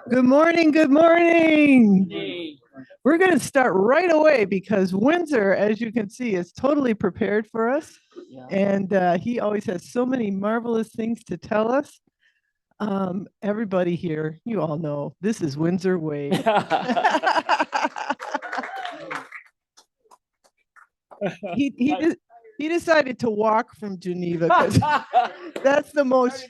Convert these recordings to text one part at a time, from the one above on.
Good morning. Good morning. Hey. We're going to start right away because Windsor, as you can see, is totally prepared for us. Yeah. And he always has so many marvelous things to tell us. Everybody here, you all know this is Windsor Wade. He decided to walk from Geneva because that's the most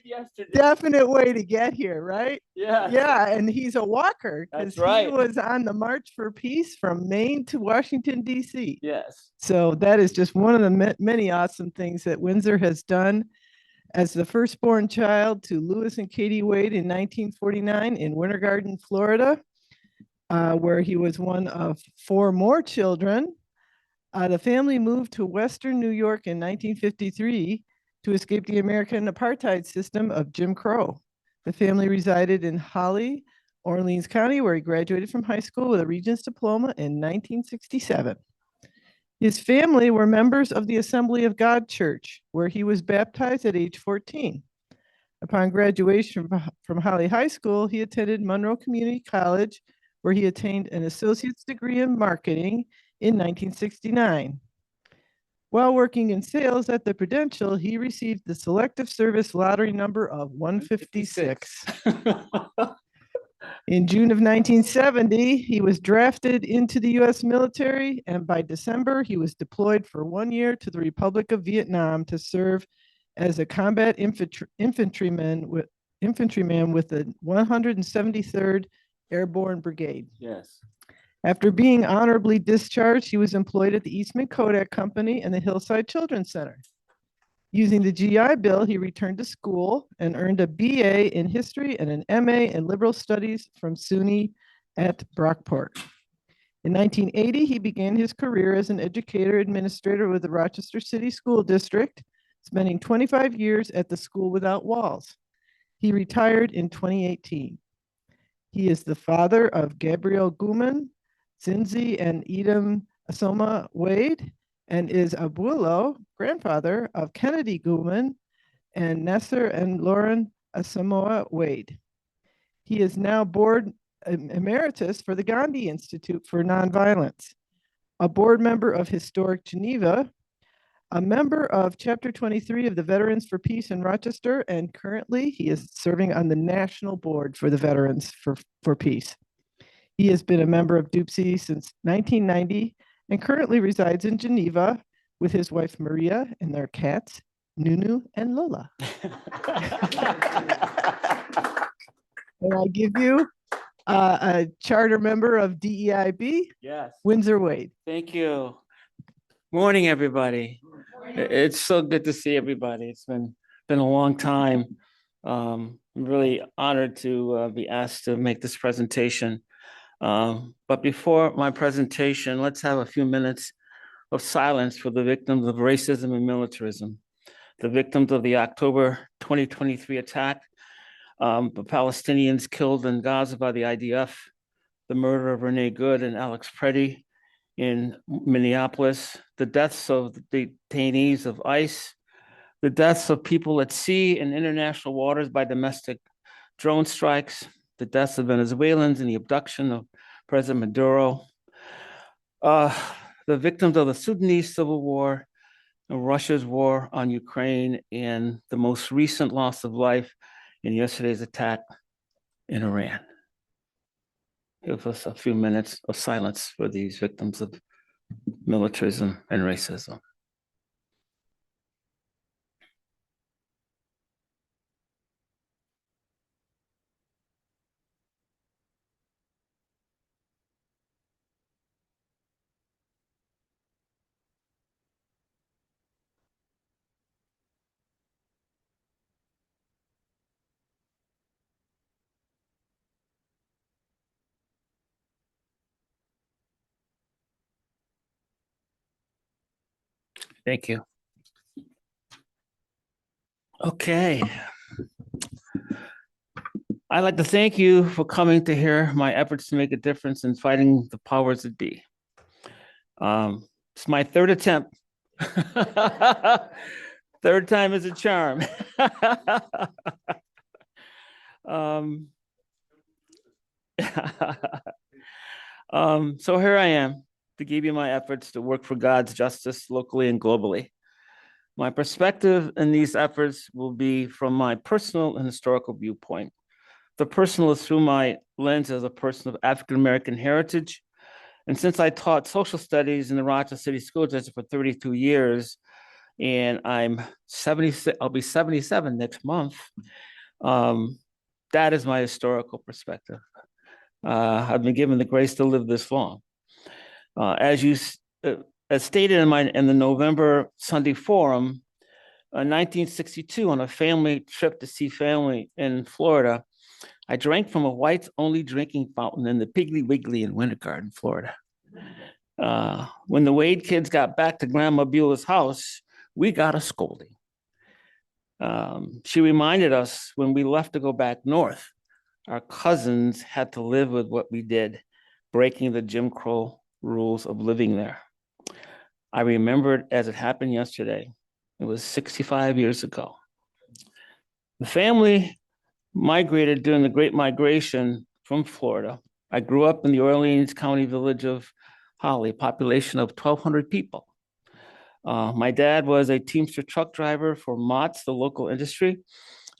definite way to get here, right? Yeah. Yeah, and he's a walker because That's right. he was on the March for Peace from Maine to Washington, D.C. Yes. So that is just one of the many awesome things that Windsor has done. As the firstborn child to Lewis and Katie Wade in 1949 in Winter Garden, Florida, where he was one of four more children. The family moved to Western New York in 1953 to escape the American apartheid system of Jim Crow. The family resided in Holly, Orleans County, where he graduated from high school with a Regents diploma in 1967. His family were members of the Assembly of God Church, where he was baptized at age 14. Upon graduation from Holly High School, he attended Monroe Community College, where he attained an associate's degree in marketing in 1969. While working in sales at the Prudential, he received the Selective Service lottery number of 156. In June of 1970, he was drafted into the U.S. military, and by December, he was deployed for 1 year to the Republic of Vietnam to serve as a combat infantryman with the 173rd Airborne Brigade. Yes. After being honorably discharged, he was employed at the Eastman Kodak Company and the Hillside Children's Center. Using the GI Bill, he returned to school and earned a BA in history and an MA in liberal studies from SUNY at Brockport. In 1980, he began his career as an educator administrator with the Rochester City School District, spending 25 years at the School Without Walls. He retired in 2018. He is the father of Gabrielle Guman, Zinzi and Edom Asoma Wade, and is abuelo, grandfather of Kennedy Guman and Nasser and Lauren Asamoah Wade. He is now board emeritus for the Gandhi Institute for Nonviolence, a board member of Historic Geneva, a member of Chapter 23 of the Veterans for Peace in Rochester, and currently he is serving on the national board for the Veterans for Peace. He has been a member of DUPSI since 1990 and currently resides in Geneva with his wife Maria and their cats, Nunu and Lola. And I give you a charter member of DEIB, Yes. Windsor Wade. Thank you. Morning, everybody. It's so good to see everybody. It's been a long time. I'm really honored to be asked to make this presentation. But before my presentation, let's have a few minutes of silence for the victims of racism and militarism, the victims of the October 2023 attack, the Palestinians killed in Gaza by the IDF, the murder of Renee Good and Alex Preddy in Minneapolis, the deaths of the detainees of ICE, the deaths of people at sea in international waters by domestic drone strikes, the deaths of Venezuelans in the abduction of President Maduro, the victims of the Sudanese civil war, Russia's war on Ukraine, and the most recent loss of life in yesterday's attack in Iran. Give us a few minutes of silence for these victims of militarism and racism. Thank you. Okay. I'd like to thank you for coming to hear my efforts to make a difference in fighting the powers that be. It's my third attempt. Third time is a charm. So here I am to give you my efforts to work for God's justice locally and globally. My perspective in these efforts will be from my personal and historical viewpoint. The personal is through my lens as a person of African American heritage. And since I taught social studies in the Rochester City School District for 32 years, and I'm 76, I'll be 77 next month. That is my historical perspective. I've been given the grace to live this long. As stated in the November Sunday Forum, 1962, on a family trip to see family in Florida, I drank from a whites-only drinking fountain in the Piggly Wiggly in Winter Garden, Florida. When the Wade kids got back to Grandma Beulah's house, we got a scolding. She reminded us when we left to go back north, our cousins had to live with what we did, breaking the Jim Crow rules of living there. I remember it as it happened yesterday. It was 65 years ago. The family migrated during the Great Migration from Florida. I grew up in the Orleans County village of Holly, population of 1,200 people. My dad was a Teamster truck driver for Mott's, the local industry,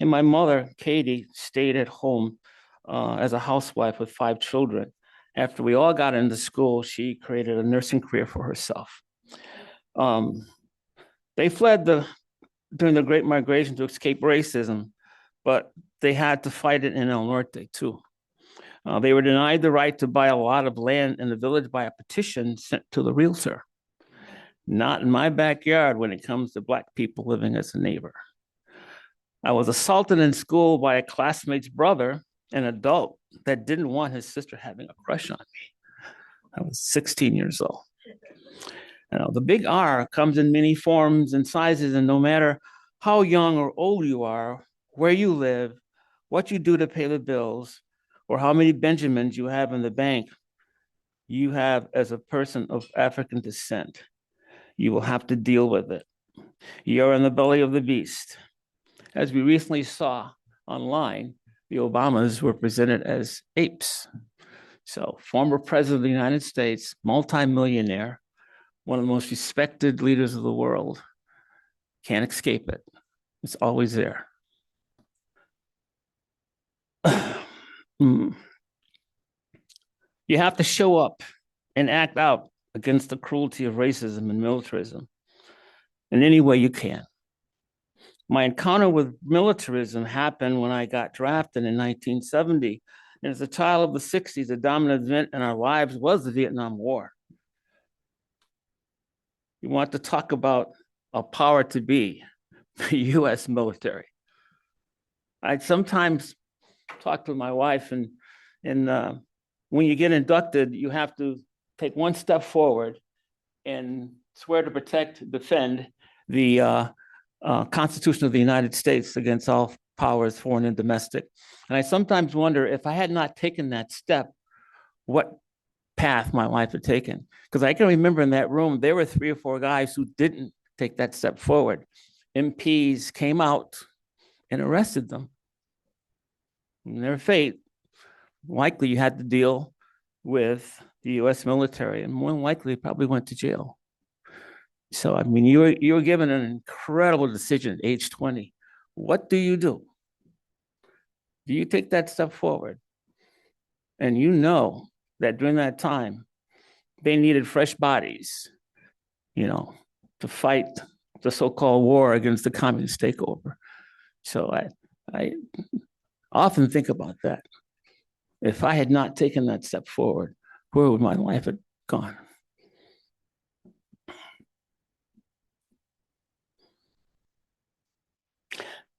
and my mother, Katie, stayed at home as a housewife with 5 children. After we all got into school, she created a nursing career for herself. They fled during the Great Migration to escape racism, but they had to fight it in El Norte too. They were denied the right to buy a lot of land in the village by a petition sent to the realtor. Not in my backyard when it comes to Black people living as a neighbor. I was assaulted in school by a classmate's brother, an adult that didn't want his sister having a crush on me. I was 16 years old. The big R comes in many forms and sizes, and no matter how young or old you are, where you live, what you do to pay the bills, or how many Benjamins you have in the bank, you have as a person of African descent. You will have to deal with it. You're in the belly of the beast. As we recently saw online, the Obamas were presented as apes. So, former president of the United States, multimillionaire, one of the most respected leaders of the world, can't escape it. It's always there. You have to show up and act out against the cruelty of racism and militarism in any way you can. My encounter with militarism happened when I got drafted in 1970. And as a child of the 60s, the dominant event in our lives was the Vietnam War. You want to talk about a power to be, the US military. I sometimes talk to my wife, and when you get inducted, you have to take one step forward and swear to protect, defend the Constitution of the United States against all powers, foreign and domestic. And I sometimes wonder if I had not taken that step, what path my life had taken. Because I can remember in that room, there were 3 or 4 guys who didn't take that step forward. MPs came out and arrested them. And their fate, likely you had to deal with the US military, and more than likely probably went to jail. So, I mean, you were given an incredible decision at age 20. What do you do? Do you take that step forward? And you know that during that time, they needed fresh bodies, to fight the so-called war against the communist takeover. So I often think about that. If I had not taken that step forward, where would my life have gone?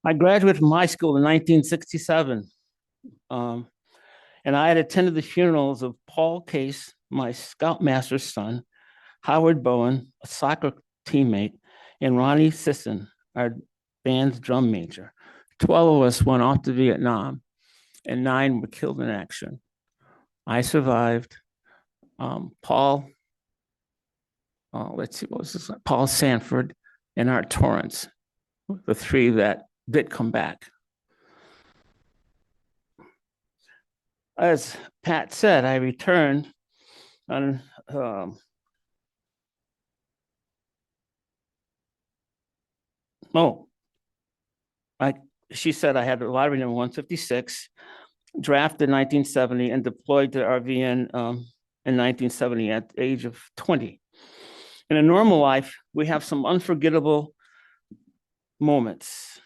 I graduated from high school in 1967, and I had attended the funerals of Paul Case, my Scoutmaster's son, Howard Bowen, a soccer teammate, and Ronnie Sisson, our band's drum major. 12 of us went off to Vietnam, and 9 were killed in action. I survived. Paul Sanford, and Art Torrance, the 3 that did come back. as Pat said, I returned on oh, I she said I had a lottery number 156, drafted in 1970, and deployed to RVN in 1970 at the age of 20. In a normal life, we have some unforgettable moments: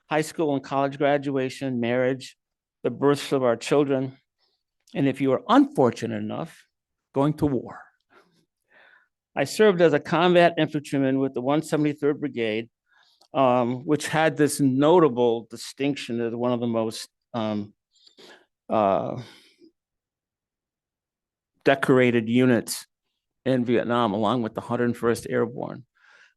high school and college graduation, marriage, the births of our children, and if you are unfortunate enough, going to war. I served as a combat infantryman with the 173rd Brigade, which had this notable distinction as one of the most uh, decorated units in Vietnam, along with the 101st Airborne.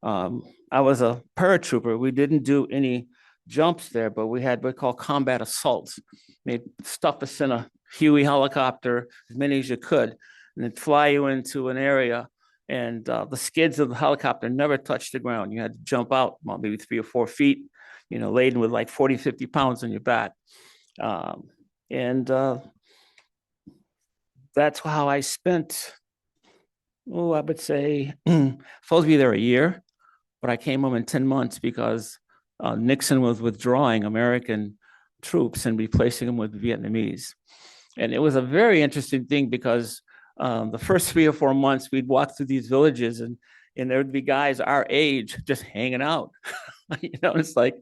I was a paratrooper. We didn't do any jumps there, but we had what we call combat assaults. They'd stuff us in a Huey helicopter, as many as you could, and then fly you into an area. And the skids of the helicopter never touched the ground. You had to jump out about maybe 3 or 4 feet, laden with like 40, 50 pounds on your back. And that's how I spent, I would say, supposed to be there a year, but I came home in 10 months because Nixon was withdrawing American troops and replacing them with Vietnamese. And it was a very interesting thing because the first 3 or 4 months, we'd walk through these villages and there'd be guys our age just hanging out. It's like,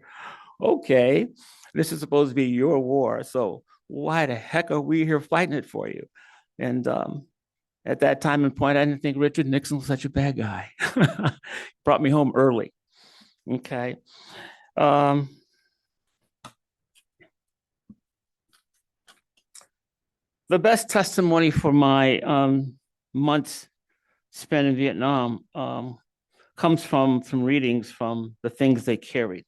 okay, this is supposed to be your war. So why the heck are we here fighting it for you? And at that time and point, I didn't think Richard Nixon was such a bad guy. Brought me home early. Okay. The best testimony for my months spent in Vietnam comes from readings from The Things They Carried.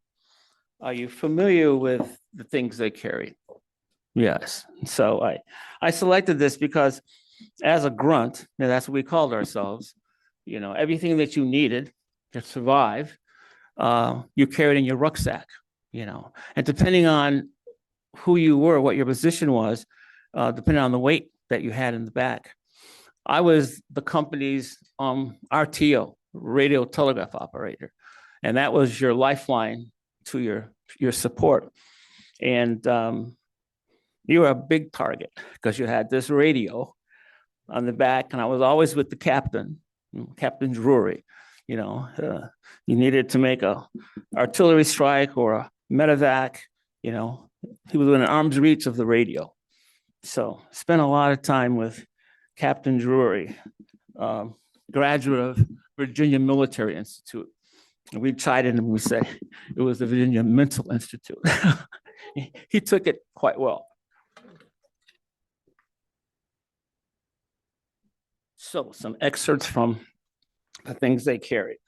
Are you familiar with The Things They Carried? Yes. So I selected this because as a grunt, and that's what we called ourselves, everything that you needed to survive, you carried in your rucksack, and depending on who you were, what your position was, depending on the weight that you had in the back. I was the company's RTO, radio telegraph operator, and that was your lifeline to your support. And you were a big target because you had this radio on the back, and I was always with the captain, Captain Drury. You needed to make a artillery strike or a medevac, he was within arm's reach of the radio. So spent a lot of time with Captain Drury, graduate of Virginia Military Institute. And we chided him, we said it was the Virginia Mental Institute. He took it quite well. So some excerpts from The Things They Carried.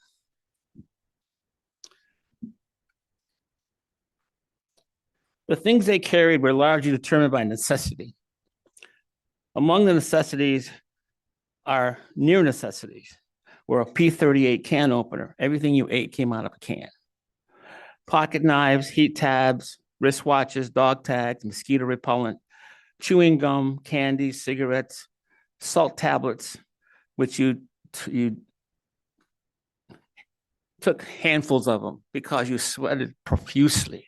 The things they carried were largely determined by necessity. Among the necessities are near necessities, were a P38 can opener. Everything you ate came out of a can. Pocket knives, heat tabs, wristwatches, dog tags, mosquito repellent, chewing gum, candy, cigarettes, salt tablets, which you took handfuls of them because you sweated profusely.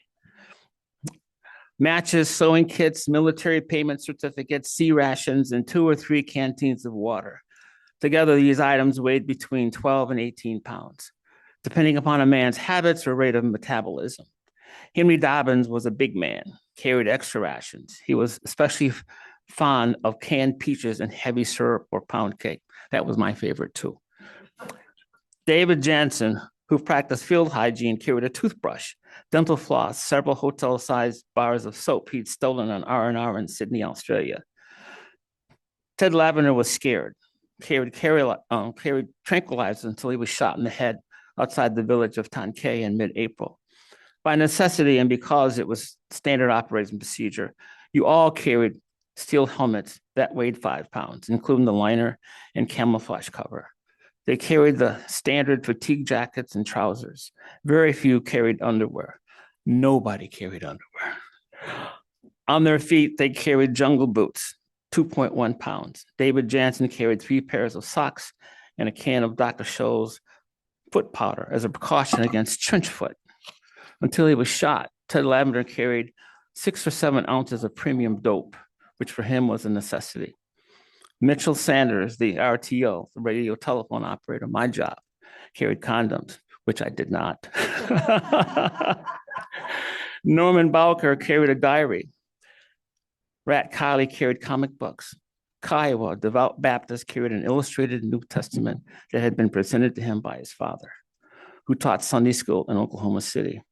Matches, sewing kits, military payment certificates, sea rations, and 2 or 3 canteens of water. Together, these items weighed between 12 and 18 pounds, depending upon a man's habits or rate of metabolism. Henry Dobbins was a big man, carried extra rations. He was especially fond of canned peaches and heavy syrup or pound cake. That was my favorite too. David Jansen, who practiced field hygiene, carried a toothbrush, dental floss, several hotel-sized bars of soap he'd stolen on R&R in Sydney, Australia. Ted Lavender was scared, carried tranquilizers until he was shot in the head outside the village of Tan Khe in mid-April. By necessity and because it was standard operating procedure, you all carried steel helmets that weighed 5 pounds, including the liner and camouflage cover. They carried the standard fatigue jackets and trousers. Very few carried underwear. Nobody carried underwear. On their feet, they carried jungle boots, 2.1 pounds. David Jansen carried 3 pairs of socks and a can of Dr. Scholl's foot powder as a precaution against trench foot. Until he was shot, Ted Lavender carried 6 or 7 ounces of premium dope, which for him was a necessity. Mitchell Sanders, the RTO, the radio telephone operator, my job, carried condoms, which I did not. Norman Bowker carried a diary. Rat Kiley carried comic books. Kiowa, devout Baptist, carried an illustrated New Testament that had been presented to him by his father, who taught Sunday school in Oklahoma City.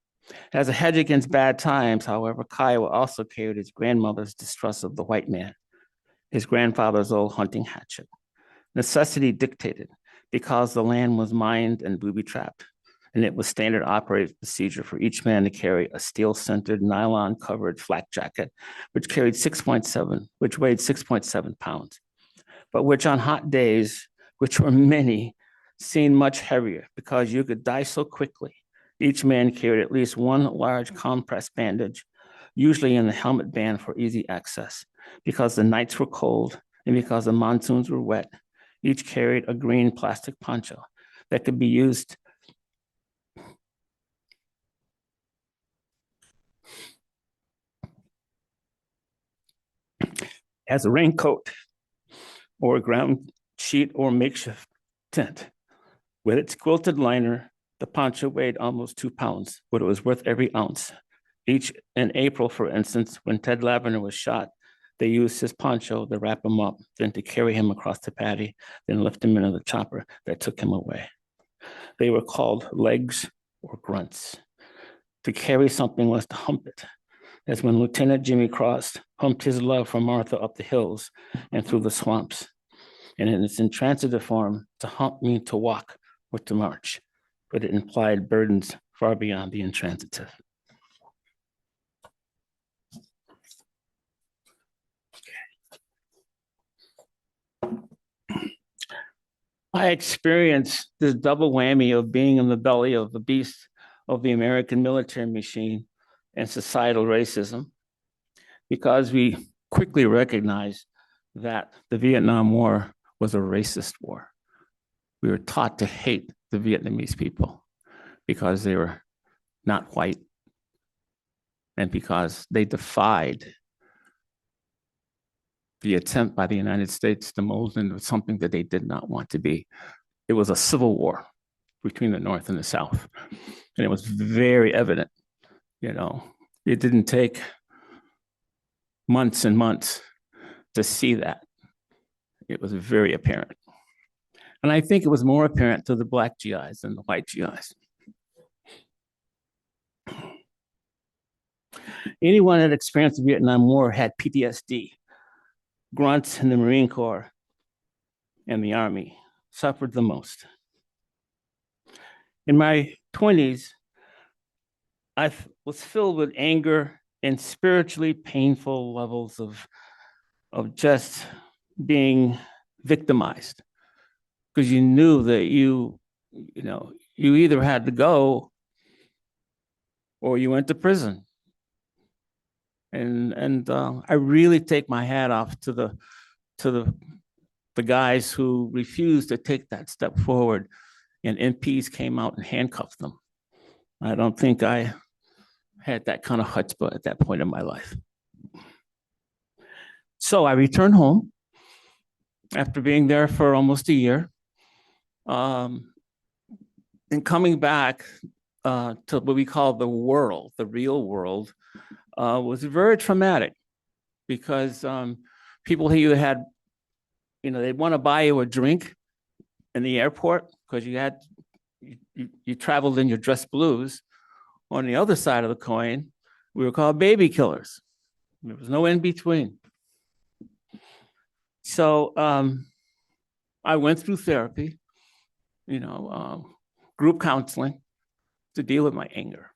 As a hedge against bad times, however, Kiowa also carried his grandmother's distrust of the white man, his grandfather's old hunting hatchet. Necessity dictated, because the land was mined and booby-trapped, and it was standard operating procedure for each man to carry a steel-centered, nylon-covered flak jacket, which weighed 6.7 pounds, but which on hot days, which were many, seemed much heavier because you could die so quickly. Each man carried at least one large compressed bandage, usually in the helmet band for easy access. Because the nights were cold and because the monsoons were wet, each carried a green plastic poncho that could be used as a raincoat or a ground sheet or makeshift tent. With its quilted liner, the poncho weighed almost 2 pounds, but it was worth every ounce. In April, for instance, when Ted Lavender was shot, they used his poncho to wrap him up, then to carry him across the paddy, then lift him into the chopper that took him away. They were called legs or grunts. To carry something was to hump it, as when Lieutenant Jimmy Cross humped his love for Martha up the hills and through the swamps. And in its intransitive form, to hump means to walk or to march, but it implied burdens far beyond the intransitive. I experienced this double whammy of being in the belly of the beast of the American military machine and societal racism, because we quickly recognized that the Vietnam War was a racist war. We were taught to hate the Vietnamese people because they were not white and because they defied the attempt by the United States to mold into something that they did not want to be. It was a civil war between the North and the South. And it was very evident, it didn't take months and months to see that. It was very apparent. And I think it was more apparent to the Black GIs than the white GIs. Anyone that experienced the Vietnam War had PTSD. Grunts in the Marine Corps and the Army suffered the most. In my 20s, I was filled with anger and spiritually painful levels of just being victimized, because you knew that you either had to go or you went to prison. And I really take my hat off to the guys who refused to take that step forward, and MPs came out and handcuffed them. I don't think I had that kind of chutzpah at that point in my life. So I returned home after being there for almost a year, and coming back to what we call the world, the real world, was very traumatic, because people who had, they'd want to buy you a drink in the airport because you traveled in your dress blues. On the other side of the coin, we were called baby killers. There was no in between. So I went through therapy, group counseling to deal with my anger.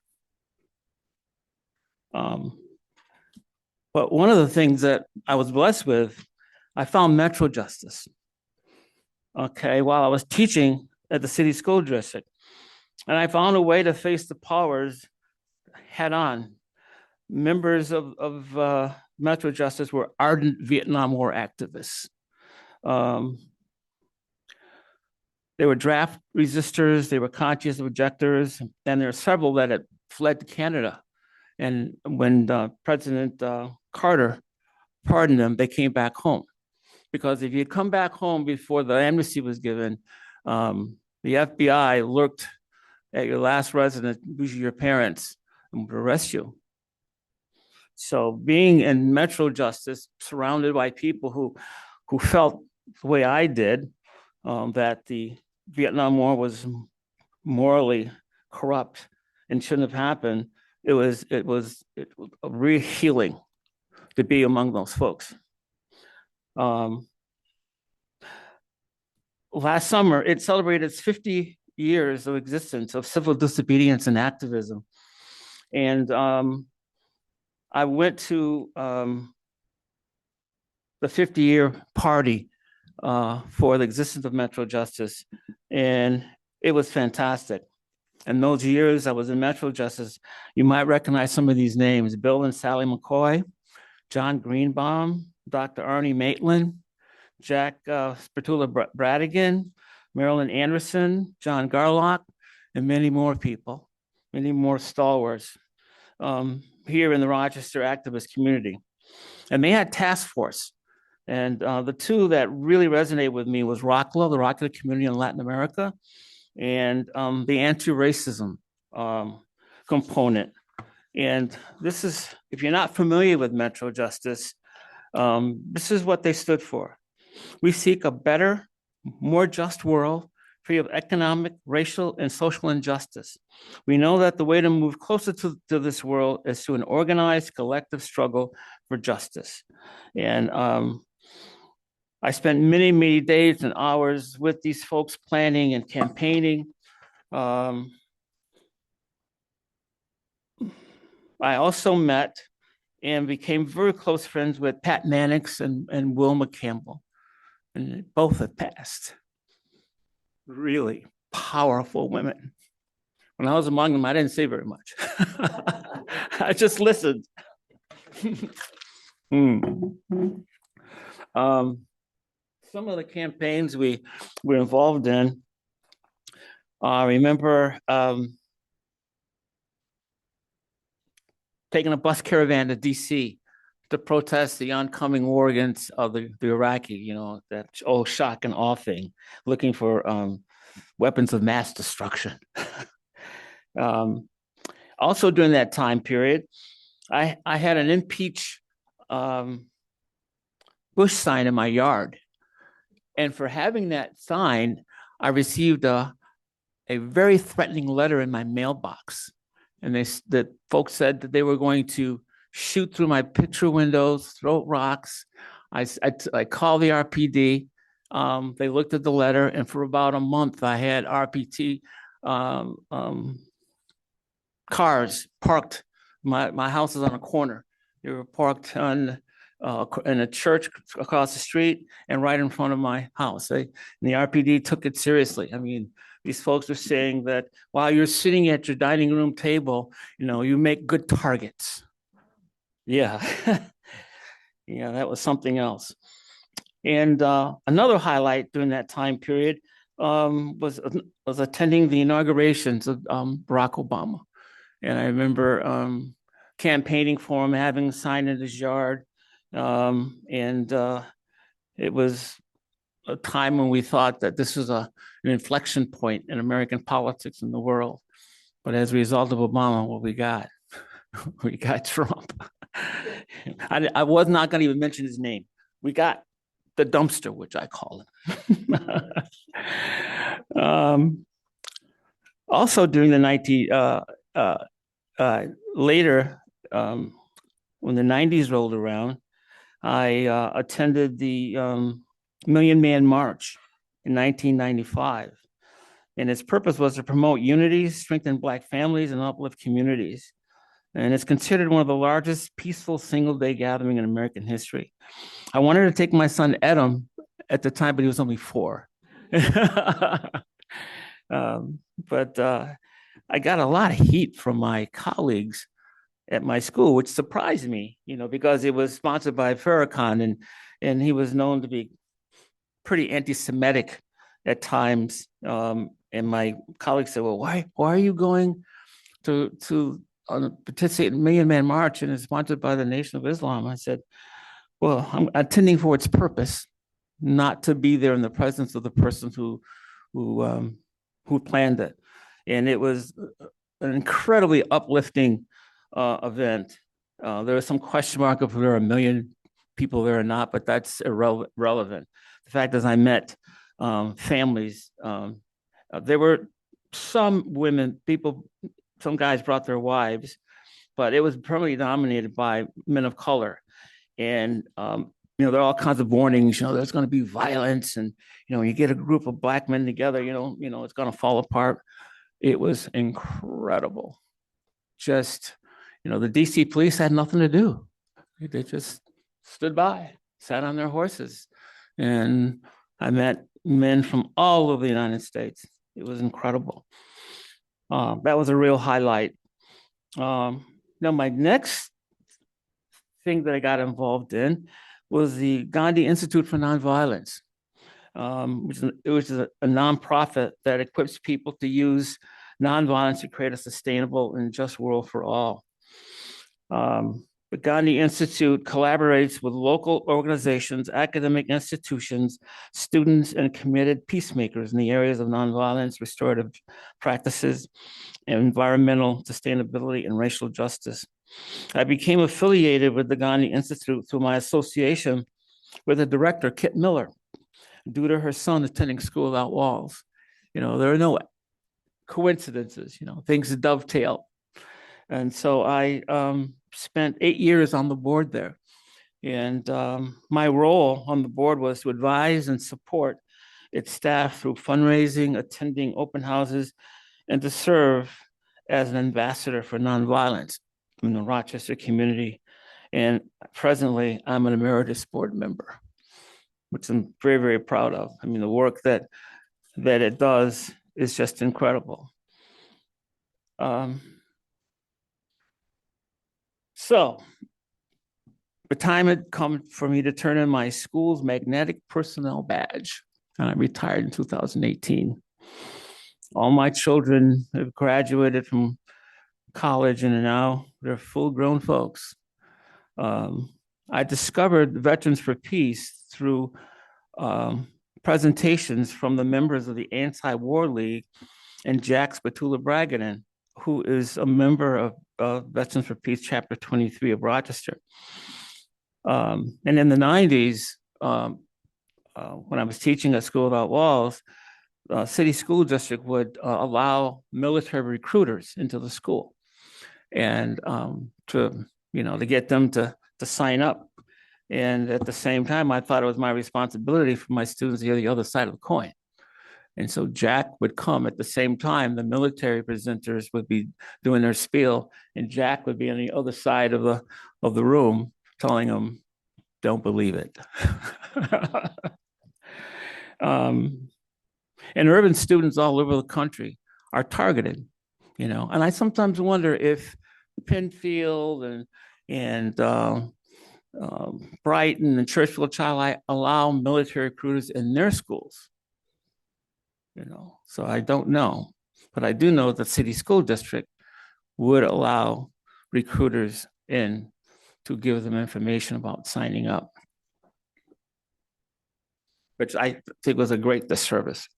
But one of the things that I was blessed with, I found Metro Justice, while I was teaching at the city school district. And I found a way to face the powers head on. Members of Metro Justice were ardent Vietnam War activists. They were draft resistors, they were conscious objectors, and there are several that had fled to Canada. And when President Carter pardoned them, they came back home. Because if you'd come back home before the amnesty was given, the FBI lurked at your last residence, usually your parents, and would arrest you. So being in Metro Justice, surrounded by people who felt the way I did, that the Vietnam War was morally corrupt and shouldn't have happened, it was a real healing to be among those folks. Last summer, it celebrated its 50 years of existence of civil disobedience and activism. And I went to the 50-year party for the existence of Metro Justice, and it was fantastic. In those years I was in Metro Justice, you might recognize some of these names: Bill and Sally McCoy, John Greenbaum, Dr. Arnie Maitland, Jack Spatula Bradigan, Marilyn Anderson, John Garlock, and many more people, many more stalwarts here in the Rochester activist community. And they had task force. And the two that really resonated with me was ROCLA, the Rockland Community in Latin America, and the anti-racism component. And this is, if you're not familiar with Metro Justice, this is what they stood for. We seek a better, more just world, free of economic, racial, and social injustice. We know that the way to move closer to this world is through an organized collective struggle for justice. And I spent many, many days and hours with these folks planning and campaigning. I also met and became very close friends with Pat Mannix and Wilma Campbell. And both have passed. Really powerful women. When I was among them, I didn't say very much. I just listened. Some of the campaigns we were involved in, I remember taking a bus caravan to DC to protest the oncoming war against the Iraqi, you know, that old shock and awe thing, looking for weapons of mass destruction. Also during that time period, I had an impeach Bush sign in my yard. And for having that sign, I received a very threatening letter in my mailbox. And the folks said that they were going to shoot through my picture windows, throw rocks. I called the RPD. They looked at the letter, and for about a month, I had RPT cars parked. My house is on a corner. They were parked in a church across the street and right in front of my house. And the RPD took it seriously. I mean, these folks were saying that while you're sitting at your dining room table, you know, you make good targets. Yeah, yeah, that was something else. And another highlight during that time period was attending the inaugurations of Barack Obama. And I remember campaigning for him, having a sign in his yard. And it was a time when we thought that this was an inflection point in American politics in the world. But as a result of Obama, what we got? We got Trump. I was not going to even mention his name. We got the dumpster, which I call him. Also during the later, when the 90s rolled around, I attended the Million Man March in 1995. And its purpose was to promote unity, strengthen Black families, and uplift communities. And it's considered one of the largest peaceful single-day gathering in American history. I wanted to take my son Adam at the time, but he was only 4. But I got a lot of heat from my colleagues at my school, which surprised me, because it was sponsored by Farrakhan, and he was known to be pretty anti-Semitic at times. And my colleagues said, "Well, why are you going to participate in Million Man March and it's sponsored by the Nation of Islam?" I said, "Well, I'm attending for its purpose, not to be there in the presence of the person who planned it." And it was an incredibly uplifting event. There was some question mark if there were 1 million people there or not, but that's irrelevant. The fact is, I met families. There were some women, some guys brought their wives, but it was primarily dominated by men of color. And there are all kinds of warnings. There's going to be violence, and when you get a group of Black men together, it's going to fall apart. It was incredible. Just, the DC police had nothing to do. They just stood by, sat on their horses, and I met men from all over the United States. It was incredible. That was a real highlight. Now, my next thing that I got involved in was the Gandhi Institute for Nonviolence, which is a nonprofit that equips people to use nonviolence to create a sustainable and just world for all. The Gandhi Institute collaborates with local organizations, academic institutions, students, and committed peacemakers in the areas of nonviolence, restorative practices, environmental sustainability, and racial justice. I became affiliated with the Gandhi Institute through my association with the director, Kit Miller, due to her son attending School Without Walls. There are no coincidences, things dovetail. And so I spent 8 years on the board there. And my role on the board was to advise and support its staff through fundraising, attending open houses, and to serve as an ambassador for nonviolence in the Rochester community. And presently, I'm an emeritus board member, which I'm very, very proud of. I mean, the work that it does is just incredible. So the time had come for me to turn in my school's magnetic personnel badge, and I retired in 2018. All my children have graduated from college, and now they're full-grown folks. I discovered Veterans for Peace through presentations from the members of the Anti-War League and Jack Spatula-Bragaden, who is a member of Veterans for Peace, Chapter 23 of Rochester. And in the 90s, when I was teaching at School Without Walls, City School District would allow military recruiters into the school, and to get them to sign up. And at the same time, I thought it was my responsibility for my students to hear the other side of the coin. And so Jack would come at the same time. The military presenters would be doing their spiel, and Jack would be on the other side of the room telling them, "Don't believe it." And urban students all over the country are targeted, and I sometimes wonder if Penfield and Brighton and Churchville Child allow military recruiters in their schools. So I don't know, but I do know that City School District would allow recruiters in to give them information about signing up, which I think was a great disservice.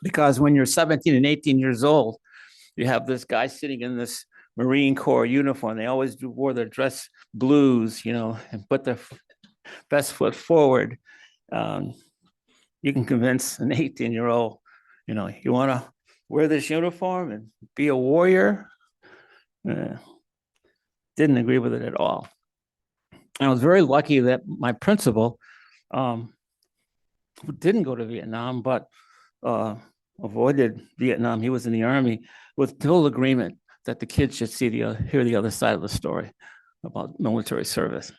Because when you're 17 and 18 years old, you have this guy sitting in this Marine Corps uniform. They always wore their dress blues, and put their best foot forward. You can convince an 18-year-old, you want to wear this uniform and be a warrior. Didn't agree with it at all. I was very lucky that my principal, who didn't go to Vietnam, but avoided Vietnam, he was in the Army, with full agreement that the kids should hear the other side of the story about military service.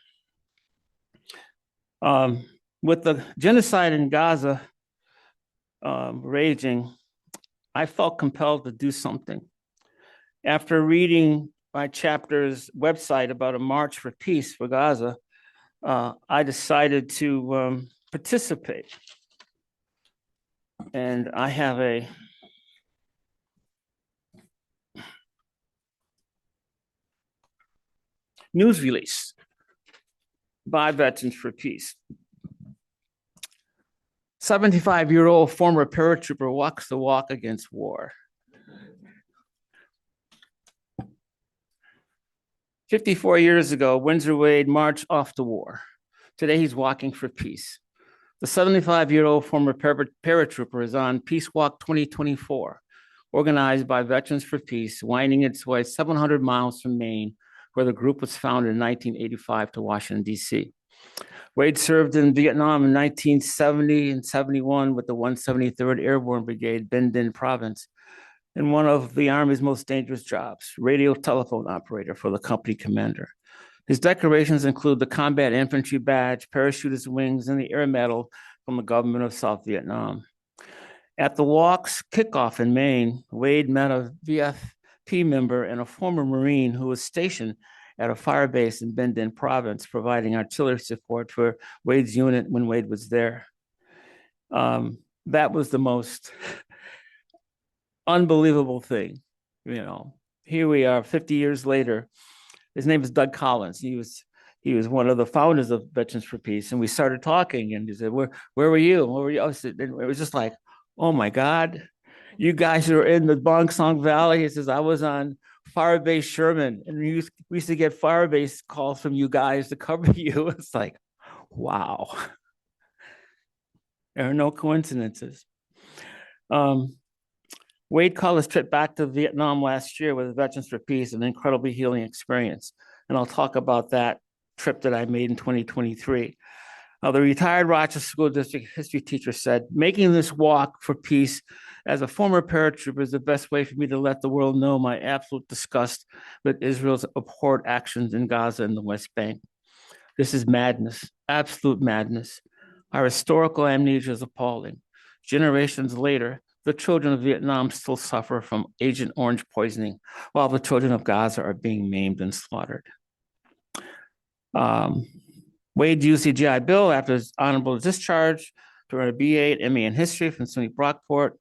With the genocide in Gaza raging, I felt compelled to do something. After reading my chapter's website about a march for peace for Gaza, I decided to participate. And I have a news release by Veterans for Peace. 75-year-old former paratrooper walks the walk against war. 54 years ago, Windsor Wade marched off to war. Today, he's walking for peace. The 75-year-old former paratrooper is on Peace Walk 2024, organized by Veterans for Peace, winding its way 700 miles from Maine, where the group was founded in 1985, to Washington, D.C. Wade served in Vietnam in 1970 and 71 with the 173rd Airborne Brigade, Binh Dinh Province, in one of the Army's most dangerous jobs, radio telephone operator for the company commander. His decorations include the Combat Infantry Badge, Parachutist Wings, and the Air Medal from the government of South Vietnam. At the walk's kickoff in Maine, Wade met a VFP member and a former Marine who was stationed at a fire base in Binh Dinh Province, providing artillery support for Wade's unit when Wade was there. That was the most unbelievable thing. Here we are 50 years later. His name is Doug Collins. He was one of the founders of Veterans for Peace. And we started talking, and he said, where were you? Where were you? It was just like, oh my God, you guys are in the Bong Song Valley. He says, I was on Firebase Sherman, and we used to get Firebase calls from you guys to cover you. It's like, wow. There are no coincidences. Wade called his trip back to Vietnam last year with Veterans for Peace an incredibly healing experience. And I'll talk about that trip that I made in 2023. The retired Rochester School District history teacher said, making this walk for peace as a former paratrooper is the best way for me to let the world know my absolute disgust with Israel's abhorrent actions in Gaza and the West Bank. This is madness, absolute madness. Our historical amnesia is appalling. Generations later, the children of Vietnam still suffer from Agent Orange poisoning, while the children of Gaza are being maimed and slaughtered. Wade used the GI Bill after his honorable discharge to earn a BA and MA in history from SUNY Brockport.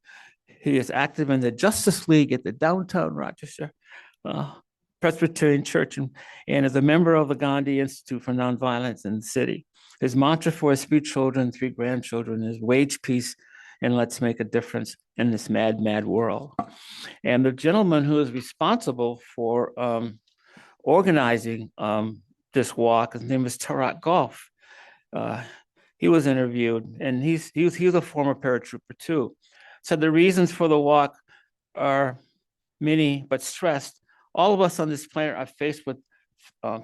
He is active in the Justice League at the downtown Rochester Presbyterian Church and is a member of the Gandhi Institute for Nonviolence in the city. His mantra for his 3 children, 3 grandchildren is wage peace and let's make a difference in this mad, mad world. And the gentleman who is responsible for organizing this walk, his name is Tarak Golf. He was interviewed, and he's a former paratrooper too. Said the reasons for the walk are many, but stressed. All of us on this planet are faced with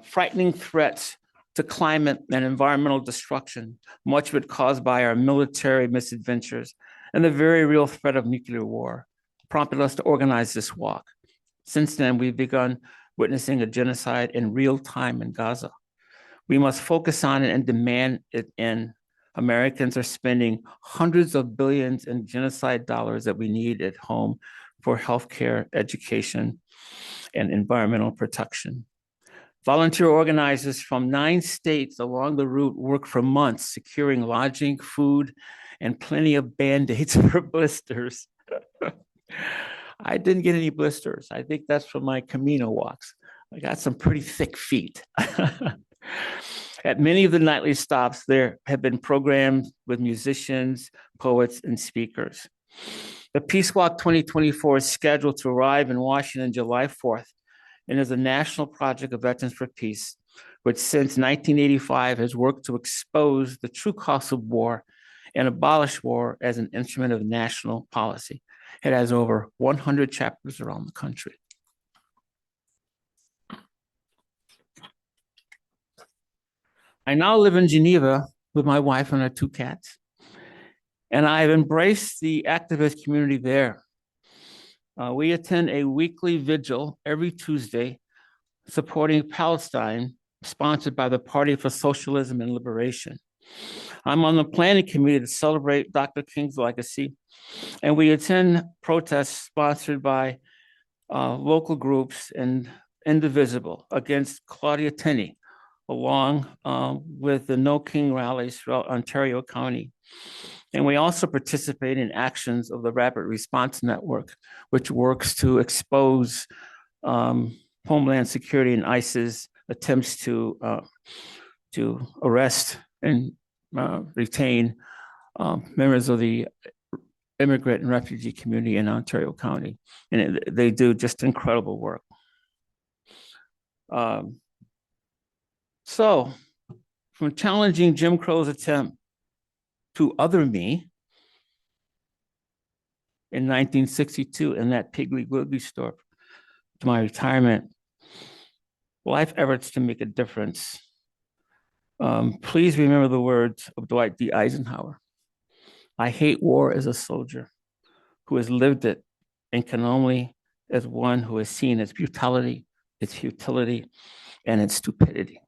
frightening threats to climate and environmental destruction, much of it caused by our military misadventures, and the very real threat of nuclear war prompted us to organize this walk. Since then, we've begun witnessing a genocide in real time in Gaza. We must focus on it and demand it end. Americans are spending hundreds of billions in genocide dollars that we need at home for healthcare, education, and environmental protection. Volunteer organizers from 9 states along the route worked for months, securing lodging, food, and plenty of Band-Aids for blisters. I didn't get any blisters. I think that's from my Camino walks. I got some pretty thick feet. At many of the nightly stops, there have been programs with musicians, poets, and speakers. The Peace Walk 2024 is scheduled to arrive in Washington July 4th and is a national project of Veterans for Peace, which since 1985 has worked to expose the true cost of war and abolish war as an instrument of national policy. It has over 100 chapters around the country. I now live in Geneva with my wife and our 2 cats, and I've embraced the activist community there. We attend a weekly vigil every Tuesday supporting Palestine, sponsored by the Party for Socialism and Liberation. I'm on the planning committee to celebrate Dr. King's legacy, and we attend protests sponsored by local groups and indivisible against Claudia Tenney, along with the No King rallies throughout Ontario County. And we also participate in actions of the Rapid Response Network, which works to expose Homeland Security and ICE's attempts to arrest and retain members of the immigrant and refugee community in Ontario County. And they do just incredible work. So from challenging Jim Crow's attempt to other me in 1962 in that Piggly Wiggly store to my retirement, life efforts to make a difference. Please remember the words of Dwight D. Eisenhower. I hate war as a soldier who has lived it and can only as one who has seen its brutality, its futility, and its stupidity.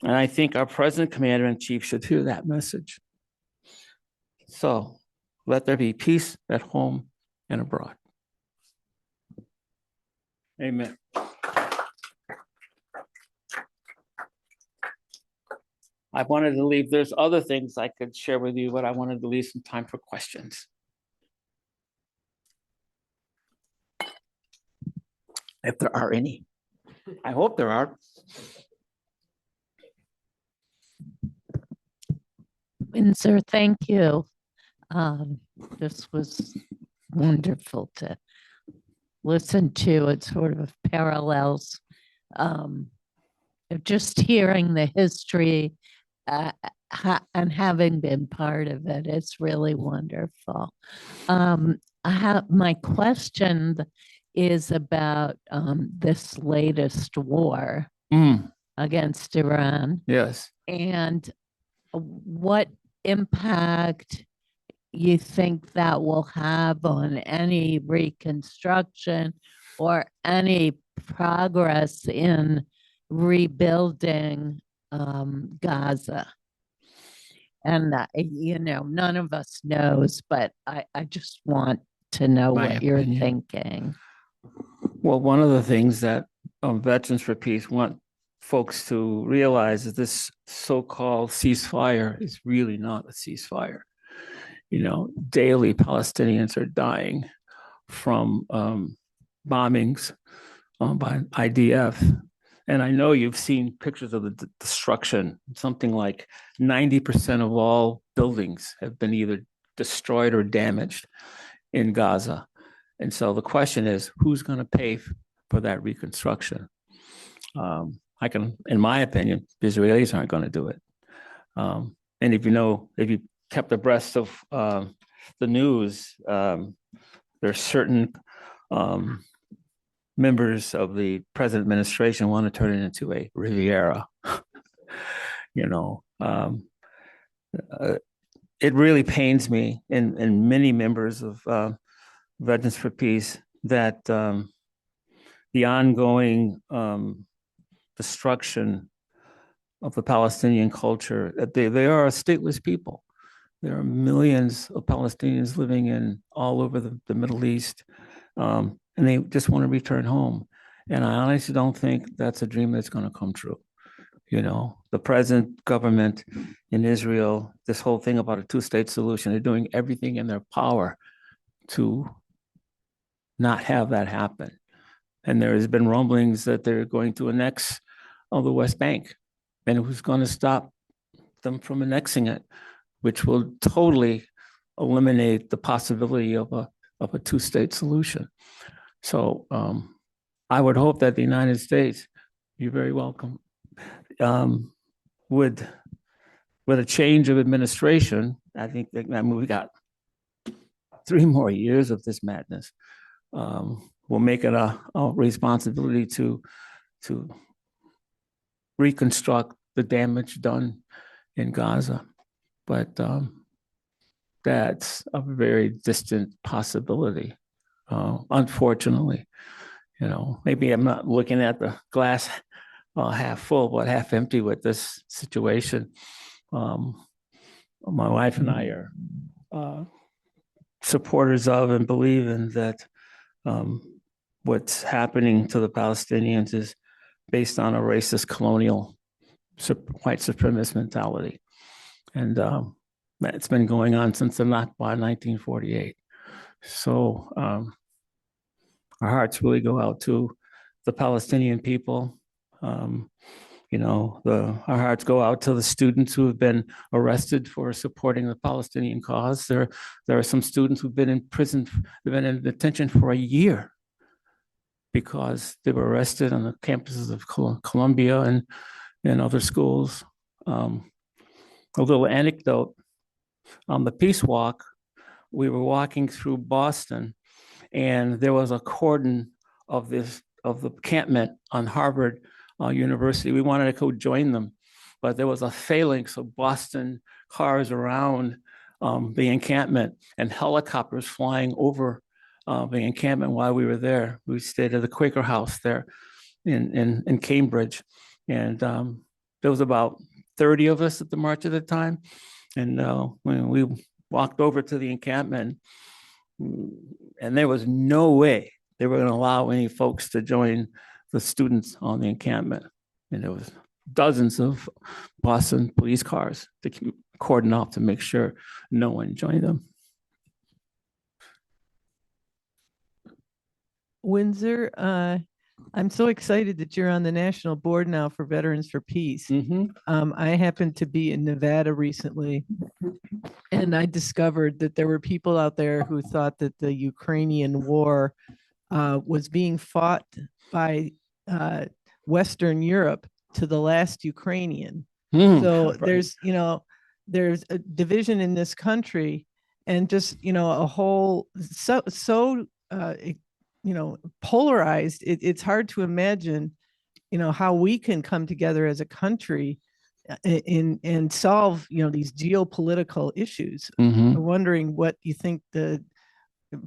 And I think our President, Commander-in-Chief should hear that message. So let there be peace at home and abroad. Amen. I wanted to leave, there's other things I could share with you, but I wanted to leave some time for questions. If there are any. I hope there are. Windsor, thank you. This was wonderful to listen to. It sort of parallels just hearing the history and having been part of it. It's really wonderful. My question is about this latest war against Iran. Yes. And what impact you think that will have on any reconstruction or any progress in rebuilding Gaza? And, none of us knows, but I just want to know what you're thinking. Well, one of the things that Veterans for Peace want folks to realize is this so-called ceasefire is really not a ceasefire. Daily Palestinians are dying from bombings by IDF. And I know you've seen pictures of the destruction. Something like 90% of all buildings have been either destroyed or damaged in Gaza. And so the question is, who's going to pay for that reconstruction? In my opinion, the Israelis aren't going to do it. And if you kept abreast of the news, there are certain members of the present administration want to turn it into a Riviera. It really pains me and many members of Veterans for Peace that the ongoing destruction of the Palestinian culture, that they are a stateless people. There are millions of Palestinians living all over the Middle East, and they just want to return home. And I honestly don't think that's a dream that's going to come true. The present government in Israel, this whole thing about a two-state solution, they're doing everything in their power to not have that happen. And there has been rumblings that they're going to annex the West Bank. And who's going to stop them from annexing it, which will totally eliminate the possibility of a two-state solution. So I would hope that the United States, you're very welcome, with a change of administration, I think we got 3 more years of this madness. We'll make it a responsibility to reconstruct the damage done in Gaza. But that's a very distant possibility, unfortunately. Maybe I'm not looking at the glass half full, but half empty with this situation. My wife and I are supporters of and believe in that what's happening to the Palestinians is based on a racist colonial white supremacist mentality. And it's been going on since the Nakba in 1948. So our hearts really go out to the Palestinian people. Our hearts go out to the students who have been arrested for supporting the Palestinian cause. There are some students who've been in prison, they've been in detention for a year because they were arrested on the campuses of Columbia and other schools. A little anecdote, on the Peace Walk, we were walking through Boston, and there was a cordon of the encampment on Harvard University. We wanted to go join them, but there was a phalanx of Boston cars around the encampment and helicopters flying over the encampment while we were there. We stayed at the Quaker House there in Cambridge, and there was about 30 of us at the march at the time. And when we walked over to the encampment, and there was no way they were going to allow any folks to join the students on the encampment. And there was dozens of Boston police cars to cordon off to make sure no one joined them. Windsor, I'm so excited that you're on the national board now for Veterans for Peace. Mm-hmm. I happened to be in Nevada recently, and I discovered that there were people out there who thought that the Ukrainian war was being fought by Western Europe to the last Ukrainian. So Right. there's a division in this country, and just, a whole polarized. It's hard to imagine, how we can come together as a country and solve, these geopolitical issues. Mm-hmm. I'm wondering what you think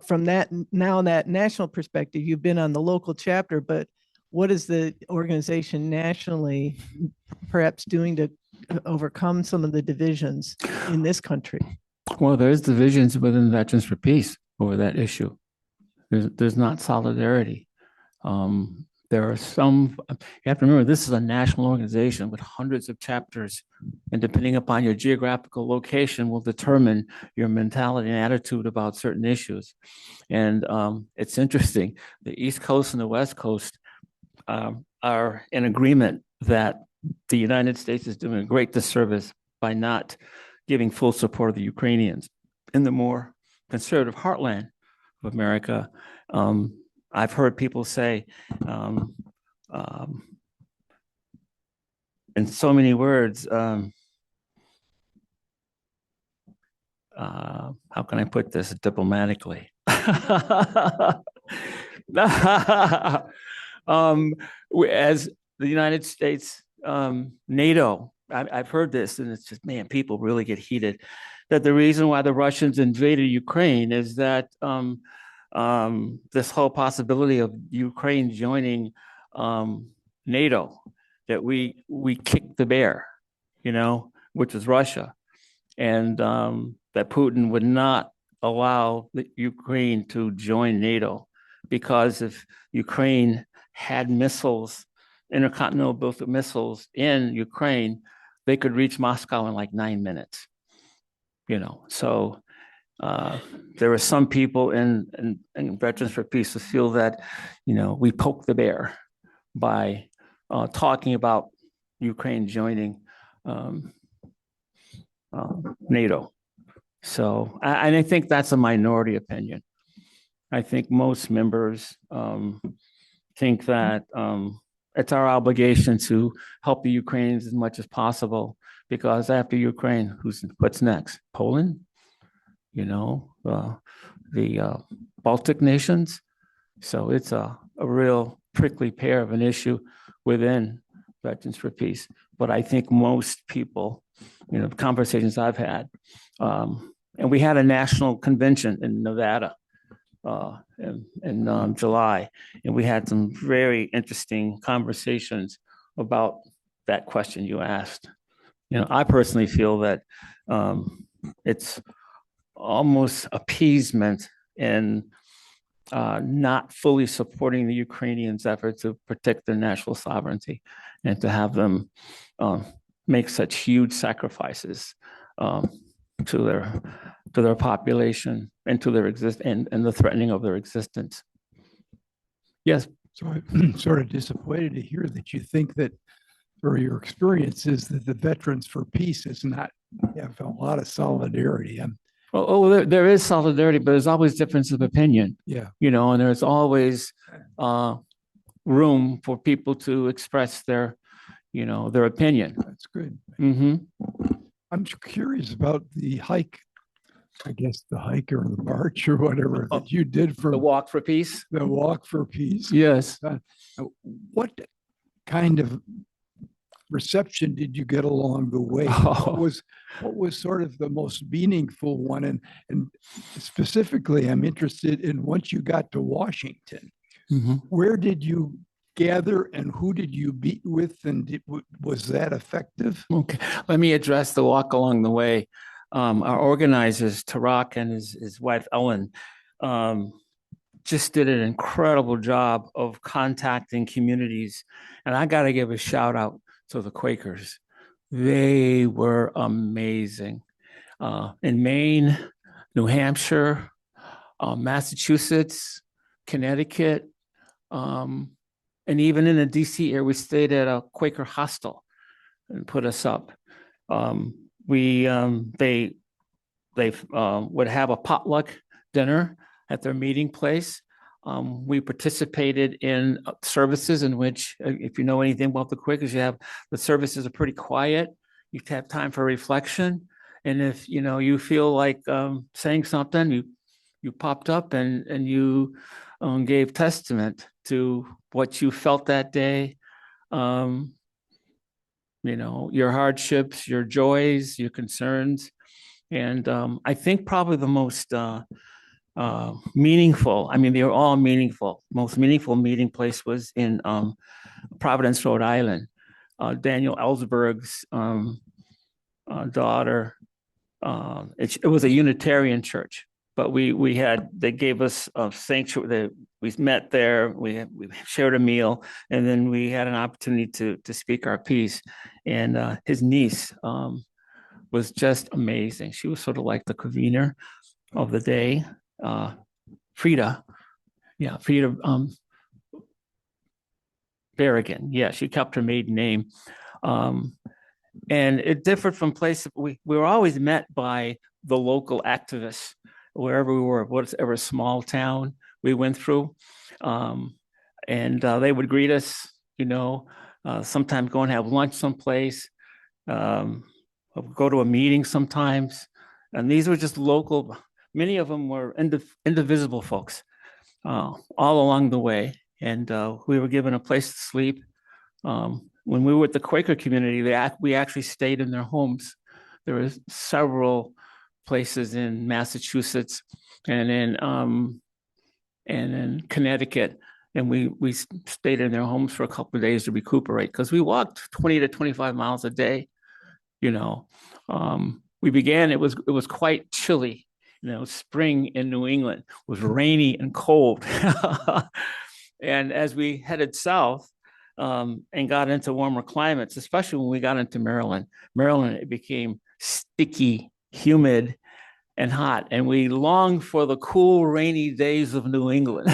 from that national perspective. You've been on the local chapter, but what is the organization nationally perhaps doing to overcome some of the divisions in this country? Well, there's divisions within Veterans for Peace over that issue. There's not solidarity. There are some, you have to remember, this is a national organization with hundreds of chapters, and depending upon your geographical location will determine your mentality and attitude about certain issues. And it's interesting, the East Coast and the West Coast are in agreement that the United States is doing a great disservice by not giving full support of the Ukrainians. In the more conservative heartland of America, I've heard people say, in so many words, how can I put this diplomatically? As the United States, NATO, I've heard this, and it's just, man, people really get heated, that the reason why the Russians invaded Ukraine is that this whole possibility of Ukraine joining NATO, that we kicked the bear, which was Russia, and that Putin would not allow the Ukraine to join NATO, because if Ukraine had missiles, intercontinental ballistic missiles in Ukraine, they could reach Moscow in like 9 minutes. So there are some people in Veterans for Peace who feel that, we poke the bear by talking about Ukraine joining NATO. So, and I think that's a minority opinion. I think most members think that it's our obligation to help the Ukrainians as much as possible, because after Ukraine, what's next? Poland? The Baltic nations. So it's a real prickly pear of an issue within Veterans for Peace. But I think most people, conversations I've had, and we had a national convention in Nevada in July, and we had some very interesting conversations about that question you asked. I personally feel that it's almost appeasement in not fully supporting the Ukrainians' effort to protect their national sovereignty and to have them make such huge sacrifices to their population and to their and the threatening of their existence. Yes. So I'm sort of disappointed to hear that you think that, or your experience is that the Veterans for Peace is not have a lot of solidarity. There is solidarity, but there's always difference of opinion, Yeah, and there's always room for people to express their opinion. that's good. Hmm. I'm curious about the hike, I guess the hike or the march or whatever that you did for The Walk for Peace. the Walk for Peace. Yes. What kind of reception did you get along the way? Oh. What was sort of the most meaningful one? And specifically, I'm interested in once you got to Washington, Mhm. where did you gather and who did you meet with? And was that effective? Okay, let me address the walk along the way. Our organizers, Tarak and his wife Ellen, just did an incredible job of contacting communities. And I got to give a shout out to the Quakers. They were amazing. In Maine, New Hampshire, Massachusetts, Connecticut, and even in the DC area, we stayed at a Quaker hostel and put us up. They would have a potluck dinner at their meeting place. We participated in services in which, if you know anything about the Quakers, the services are pretty quiet. You have time for reflection, and if you feel like saying something, you popped up and you gave testament to what you felt that day. Your hardships, your joys, your concerns. And I think probably the most meaningful, I mean, they were all meaningful. Most meaningful meeting place was in Providence, Rhode Island. Daniel Ellsberg's daughter, it was a Unitarian church, but they gave us a sanctuary. We met there, we shared a meal, and then we had an opportunity to speak our piece. And his niece was just amazing. She was sort of like the convener of the day. Frida Berrigan. Yeah, she kept her maiden name. And it differed from place. We were always met by the local activists wherever we were, whatever small town we went through. And they would greet us, sometimes go and have lunch someplace, go to a meeting sometimes. And these were just local, many of them were indivisible folks all along the way. And we were given a place to sleep. When we were with the Quaker community, we actually stayed in their homes. There were several places in Massachusetts and in Connecticut, and we stayed in their homes for a couple of days to recuperate because we walked 20 to 25 miles a day. We began. It was quite chilly. Spring in New England was rainy and cold, and as we headed south and got into warmer climates, especially when we got into Maryland, it became sticky, humid, and hot, and we longed for the cool, rainy days of New England.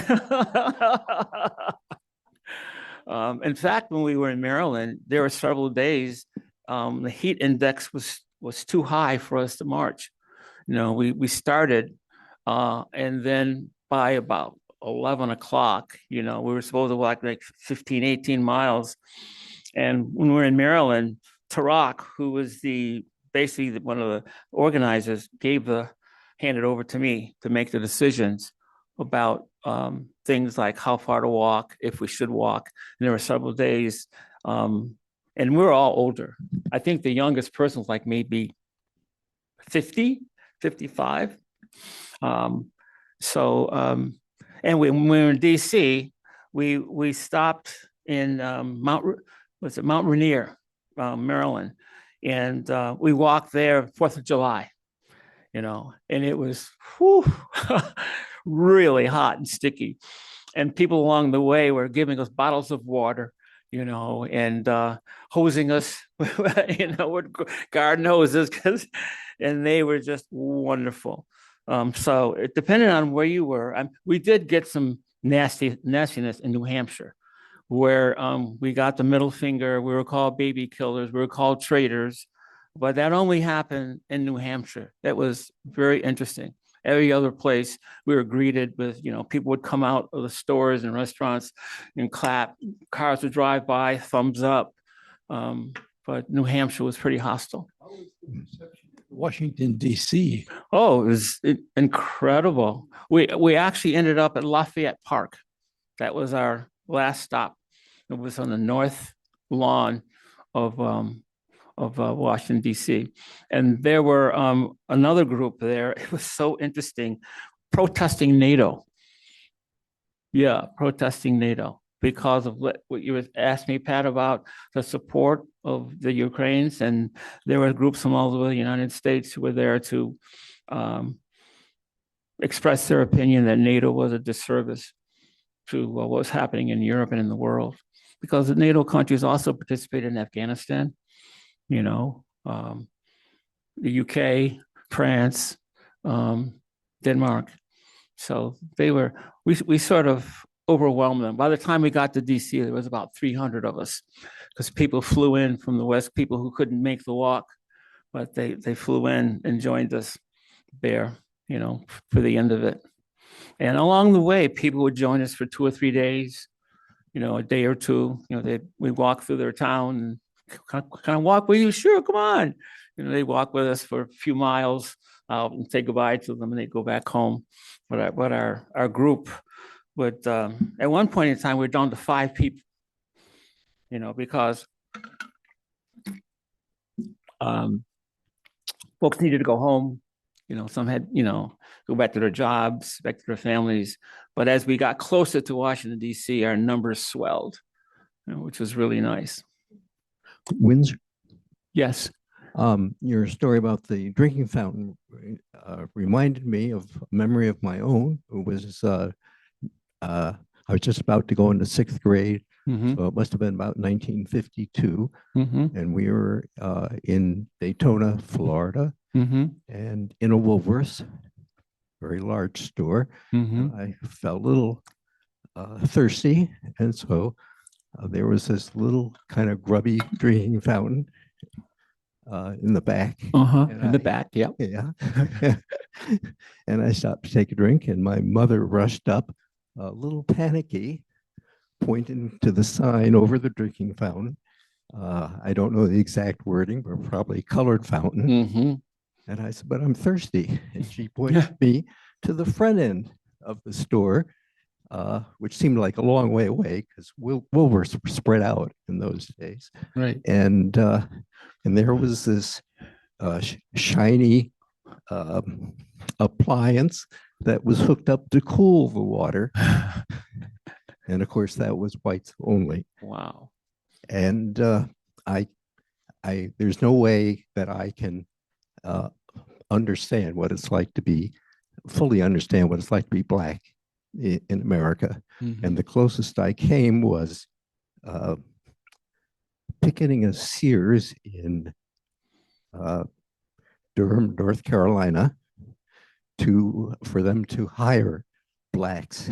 In fact, when we were in Maryland, there were several days the heat index was too high for us to march. We started, and then by about 11 o'clock, we were supposed to walk like 15, 18 miles. And when we were in Maryland, Tarak, who was basically one of the organizers, handed over to me to make the decisions about things like how far to walk, if we should walk. And there were several days, and we're all older. I think the youngest person was like maybe 50, 55. And when we were in DC, we stopped in Mount Rainier, Maryland, and we walked there 4th of July, and it was really hot and sticky. And people along the way were giving us bottles of water, and hosing us, with garden hoses, and they were just wonderful. So it depended on where you were. We did get some nastiness in New Hampshire, where we got the middle finger. We were called baby killers. We were called traitors, but that only happened in New Hampshire. That was very interesting. Every other place we were greeted with, people would come out of the stores and restaurants and clap. Cars would drive by, thumbs up. But New Hampshire was pretty hostile. Washington, D.C. Oh, it was incredible. We actually ended up at Lafayette Park. That was our last stop. It was on the north lawn of Washington, D.C. And there were another group there. It was so interesting, protesting NATO. Yeah, protesting NATO because of what you asked me, Pat, about the support of the Ukrainians. And there were groups from all over the United States who were there to express their opinion that NATO was a disservice to what was happening in Europe and in the world. Because the NATO countries also participated in Afghanistan, the UK, France, Denmark. So we sort of overwhelmed them. By the time we got to DC, there was about 300 of us because people flew in from the West, people who couldn't make the walk, but they flew in and joined us there, for the end of it. And along the way, people would join us for 2 or 3 days, a day or two. We walk through their town and kind of walk with you. Sure, come on. They walk with us for a few miles and say goodbye to them, and they go back home. But our group would, at one point in time, we were down to 5 people, because folks needed to go home. Some had, go back to their jobs, back to their families. But as we got closer to Washington, D.C., our numbers swelled, which was really nice. Windsor, Yes. your story about the drinking fountain reminded me of a memory of my own. It was, I was just about to go into 6th grade, so it must have been about 1952. And we were in Daytona, Florida, and in a Woolworth's, very large store. I felt a little thirsty, and so there was this little kind of grubby drinking fountain in the back. In the back, yeah. Yeah. And I stopped to take a drink, and my mother rushed up, a little panicky, pointing to the sign over the drinking fountain. I don't know the exact wording, but probably colored fountain. And I said, but I'm thirsty. And she pointed me to the front end of the store, which seemed like a long way away because Woolworths were spread out in those days. Right. And there was this shiny appliance that was hooked up to cool the water. And of course, that was whites only. Wow. And there's no way that I can understand what it's like to be, fully understand what it's like to be Black in America. And the closest I came was picketing a Sears in Durham, North Carolina, for them to hire Blacks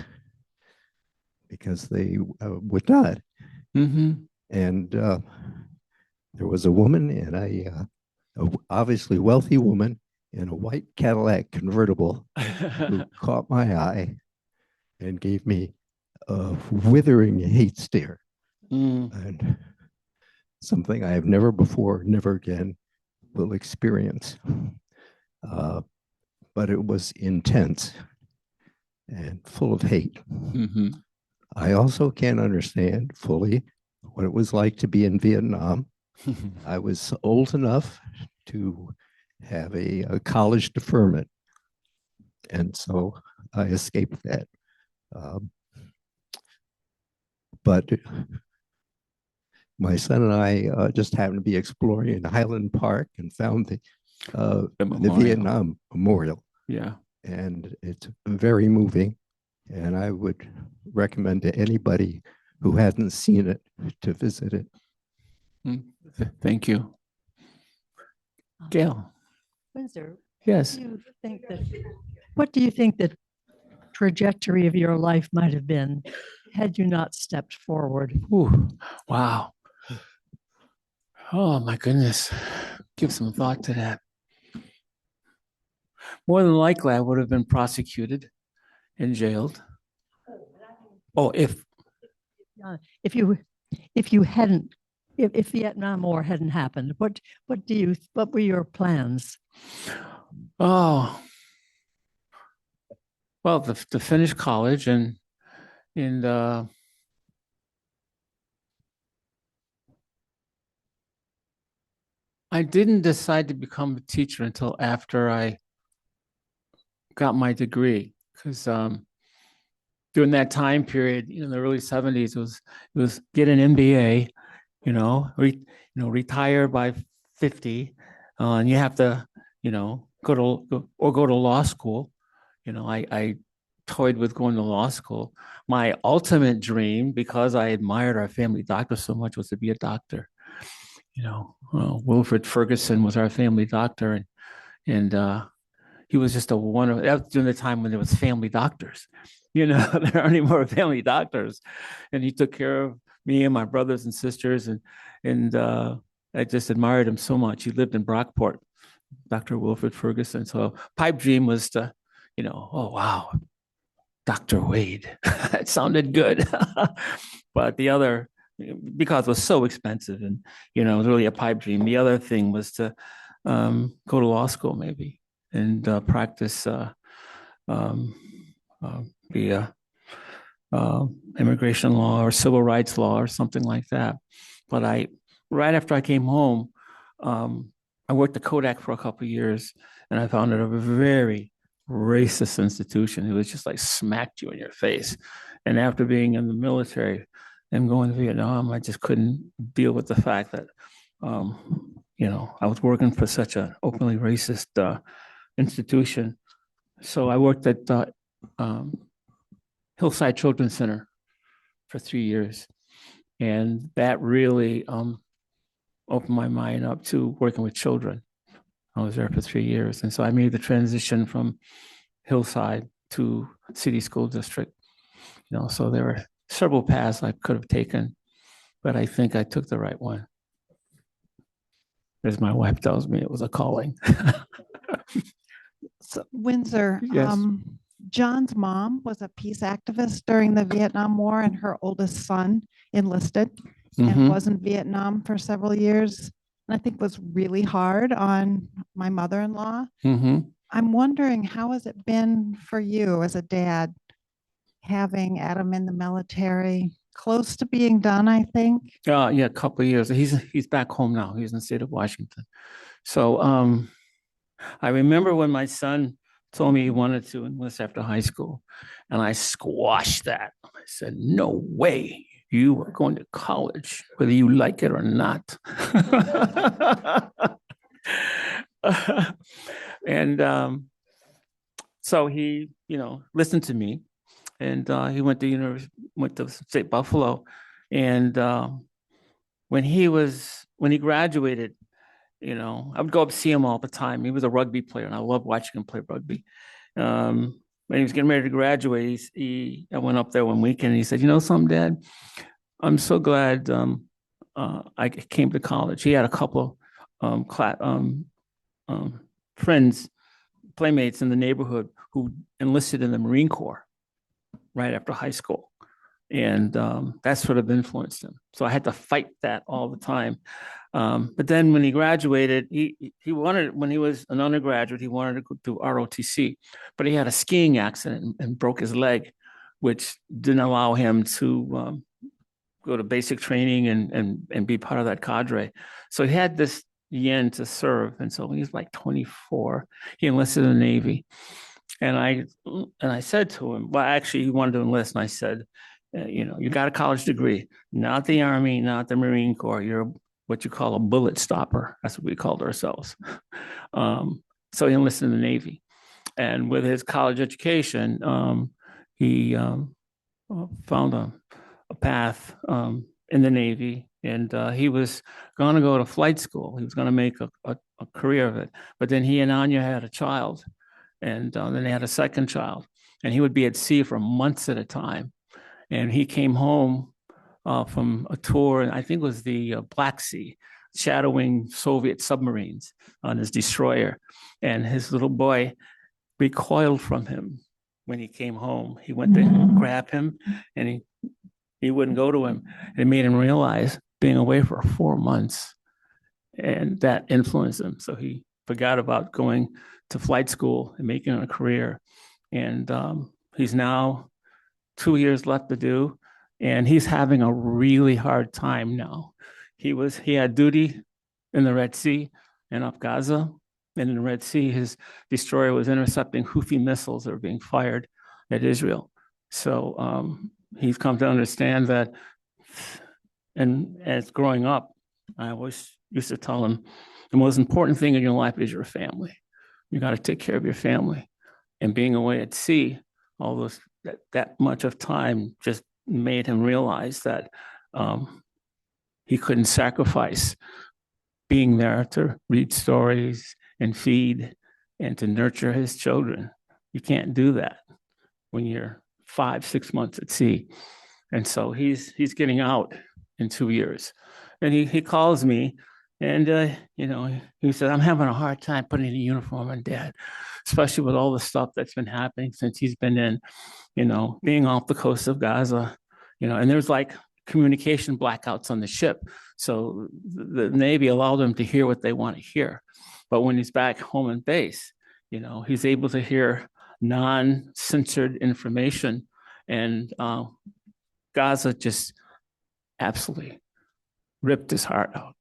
because they would not. And there was a woman, and a obviously wealthy woman in a white Cadillac convertible who caught my eye and gave me a withering hate stare. And something I have never before, never again will experience. But it was intense and full of hate. I also can't understand fully what it was like to be in Vietnam. I was old enough to have a college deferment, and so I escaped that. But my son and I just happened to be exploring in Highland Park and found the memorial. Vietnam Memorial. Yeah. and it's very moving. And I would recommend to anybody who hasn't seen it to visit it. Thank you. Gail, Windsor, yes. what do you think the trajectory of your life might have been had you not stepped forward? Ooh, wow. Oh my goodness. Give some thought to that. More than likely, I would have been prosecuted and jailed. Oh, if If you hadn't, if Vietnam War hadn't happened, what were your plans? oh, well, to finish college and I didn't decide to become a teacher until after I got my degree, because during that time period, in the early 70s, it was get an MBA, retire by 50, and you have to, go to law school. I toyed with going to law school. My ultimate dream, because I admired our family doctor so much, was to be a doctor. Wilfred Ferguson was our family doctor, and he was just that was during the time when there was family doctors. There aren't any more family doctors, and he took care of me and my brothers and sisters, and I just admired him so much. He lived in Brockport, Dr. Wilfred Ferguson. So pipe dream was to, oh wow, Dr. Wade. That sounded good. But the other, because it was so expensive and, it was really a pipe dream. The other thing was to go to law school maybe and practice the immigration law or civil rights law or something like that. But right after I came home, I worked at Kodak for a couple of years, and I found it a very racist institution. It was just like smacked you in your face. And after being in the military and going to Vietnam, I just couldn't deal with the fact that, I was working for such an openly racist institution. So I worked at Hillside Children's Center for 3 years. And that really opened my mind up to working with children. I was there for 3 years. And so I made the transition from Hillside to City School District. So there were several paths I could have taken, but I think I took the right one. As my wife tells me, it was a calling. So Windsor, Yes. John's mom was a peace activist during the Vietnam War, and her oldest son enlisted and Mhm. was in Vietnam for several years. And I think was really hard on my mother-in-law. Mhm. I'm wondering, how has it been for you as a dad, having Adam in the military, close to being done, I think? Yeah, a couple of years. He's back home now. He's in the state of Washington. So I remember when my son told me he wanted to enlist after high school, and I squashed that. I said, "No way. You are going to college, whether you like it or not." And so he, listened to me, and he went to State Buffalo, and when he graduated, I would go up see him all the time. He was a rugby player, and I loved watching him play rugby. When he was getting ready to graduate, I went up there one weekend, and he said, "You know something, Dad? I'm so glad I came to college." He had a couple friends, playmates in the neighborhood who enlisted in the Marine Corps right after high school. And that sort of influenced him. So I had to fight that all the time. But then when he graduated, when he was an undergraduate, he wanted to go to ROTC, but he had a skiing accident and broke his leg, which didn't allow him to go to basic training and be part of that cadre. So he had this yen to serve. And so when he was like 24, he enlisted in the Navy. And I said to him, well, actually, he wanted to enlist. And I said, you got a college degree, not the Army, not the Marine Corps. You're what you call a bullet stopper. That's what we called ourselves. So he enlisted in the Navy. And with his college education, he found a path in the Navy, and he was going to go to flight school. He was going to make a career of it. But then he and Anya had a child, and then they had a second child, and he would be at sea for months at a time. And he came home from a tour, and I think it was the Black Sea, shadowing Soviet submarines on his destroyer. And his little boy recoiled from him when he came home. He went to grab him, and he wouldn't go to him. And it made him realize being away for 4 months, and that influenced him. So he forgot about going to flight school and making a career. And he's now 2 years left to do, and he's having a really hard time now. He had duty in the Red Sea and off Gaza. And in the Red Sea, his destroyer was intercepting Houthi missiles that were being fired at Israel. So he's come to understand that, and as growing up, I always used to tell him, the most important thing in your life is your family. You got to take care of your family. And being away at sea, all those that much of time just made him realize that he couldn't sacrifice being there to read stories and feed and to nurture his children. You can't do that when you're 5-6 months at sea. And so he's getting out in 2 years. And he calls me, and he said, I'm having a hard time putting a uniform on Dad, especially with all the stuff that's been happening since he's been in, being off the coast of Gaza, and there's like communication blackouts on the ship. So the Navy allowed him to hear what they want to hear. But when he's back home in base, he's able to hear non-censored information. And Gaza just absolutely ripped his heart out.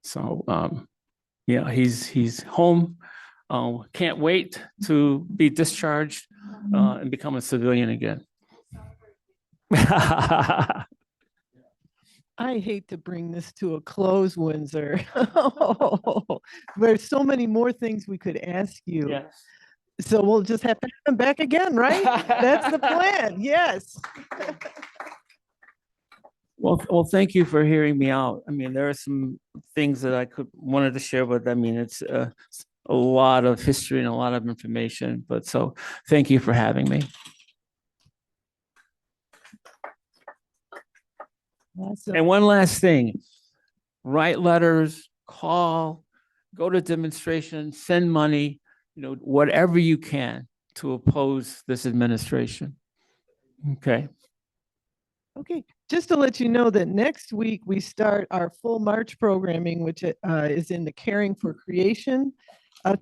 So, he's home. Can't wait to be discharged and become a civilian again. I hate to bring this to a close, Windsor. There's so many more things we could ask you. Yes. So we'll just have to have him back again, right? That's the plan. Yes. Well, thank you for hearing me out. I mean, there are some things that I wanted to share, but I mean, it's a lot of history and a lot of information. But so thank you for having me. Awesome. And one last thing, write letters, call, go to demonstrations, send money, whatever you can to oppose this administration. Okay. Okay, just to let you know that next week we start our full March programming, which is in the Caring for Creation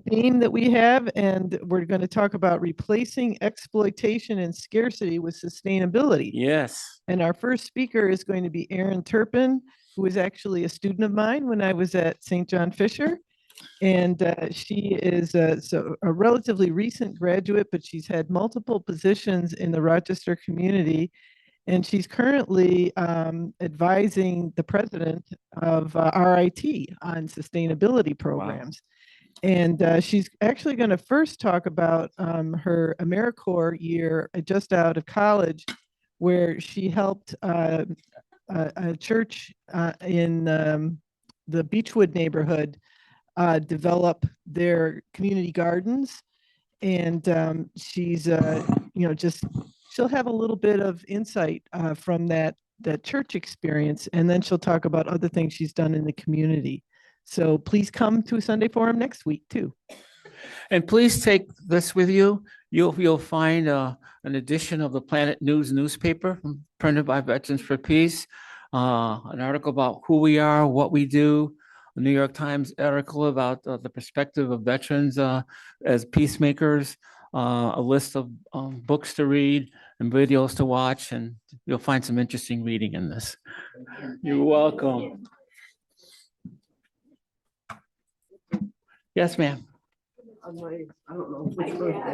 theme that we have. And we're going to talk about replacing exploitation and scarcity with sustainability. Yes. And our first speaker is going to be Erin Turpin, who was actually a student of mine when I was at St. John Fisher. And she is a relatively recent graduate, but she's had multiple positions in the Rochester community. And she's currently advising the president of RIT on sustainability programs. Wow. And she's actually going to first talk about her AmeriCorps year just out of college, where she helped a church in the Beechwood neighborhood develop their community gardens. And she's, she'll have a little bit of insight from that church experience, and then she'll talk about other things she's done in the community. So please come to Sunday Forum next week too. And please take this with you. You'll find an edition of the Planet News newspaper printed by Veterans for Peace, an article about who we are, what we do, a New York Times article about the perspective of veterans as peacemakers, a list of books to read and videos to watch, and you'll find some interesting reading in this. You're welcome. Yes, ma'am. I don't know which birthday.